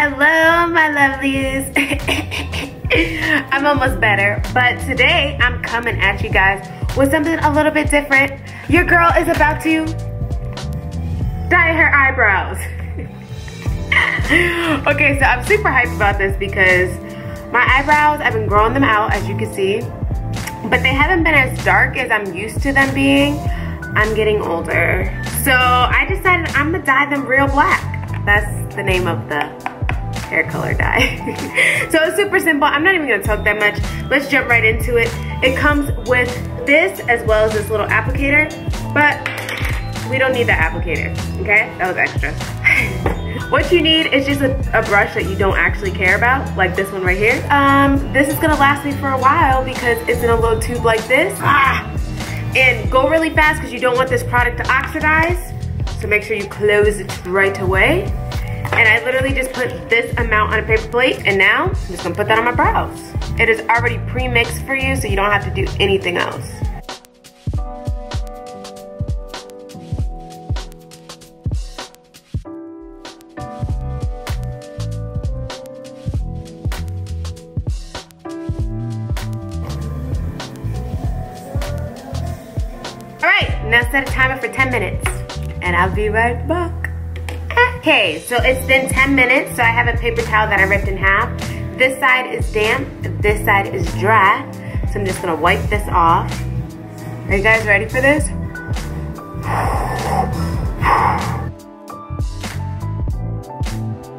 Hello, my lovelies. I'm almost better, but today I'm coming at you guys with something a little bit different. Your girl is about to dye her eyebrows. Okay, so I'm super hyped about this because my eyebrows, I've been growing them out, as you can see, but they haven't been as dark as I'm used to them being. I'm getting older. So I decided I'm gonna dye them real black. That's the name of the hair color dye. So it's super simple. I'm not even gonna talk that much. Let's jump right into it. It comes with this as well as this little applicator, but we don't need that applicator, okay? That was extra. What you need is just a brush that you don't actually care about, like this one right here. This is gonna last me for a while because it's in a little tube like this. And go really fast because you don't want this product to oxidize. So make sure you close it right away. And I literally just put this amount on a paper plate, and now I'm just gonna put that on my brows. It is already pre-mixed for you, so you don't have to do anything else. All right, now set a timer for 10 minutes, and I'll be right back. Okay, so it's been 10 minutes, so I have a paper towel that I ripped in half. This side is damp, this side is dry, so I'm just gonna wipe this off. Are you guys ready for this?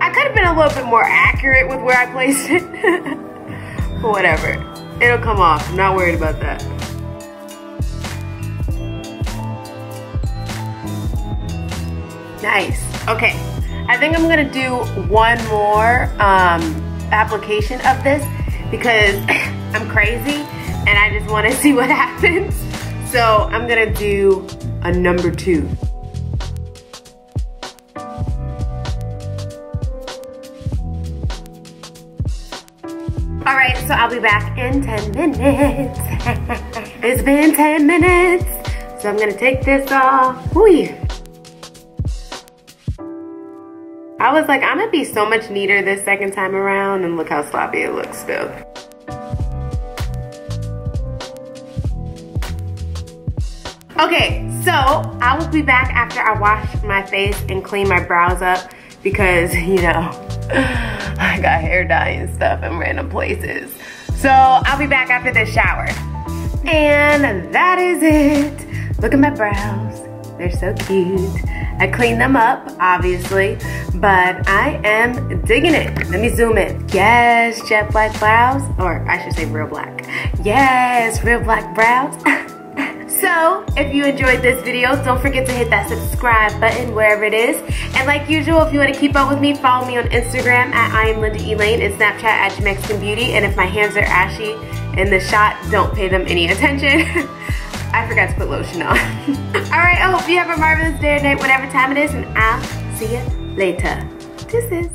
I could have been a little bit more accurate with where I placed it, but whatever. It'll come off, I'm not worried about that. Nice, okay. I think I'm gonna do one more application of this because I'm crazy and I just wanna see what happens. So I'm gonna do a number 2. All right, so I'll be back in 10 minutes. It's been 10 minutes. So I'm gonna take this off. Whee. I was like, I'm gonna be so much neater this second time around, and look how sloppy it looks still. Okay, so I will be back after I wash my face and clean my brows up because, you know, I got hair dye and stuff in random places. So I'll be back after this shower. And that is it. Look at my brows, they're so cute. I cleaned them up, obviously, but I am digging it. Let me zoom in. Yes, jet black brows, or I should say real black. Yes, real black brows. So, if you enjoyed this video, don't forget to hit that subscribe button wherever it is. And like usual, if you want to keep up with me, follow me on Instagram at iamLindaElaine and Snapchat at JamexicanBeauty. And if my hands are ashy in the shot, don't pay them any attention. I forgot to put lotion on. Alright, I hope you have a marvelous day or night, whatever time it is, and I'll see you later. Deuces.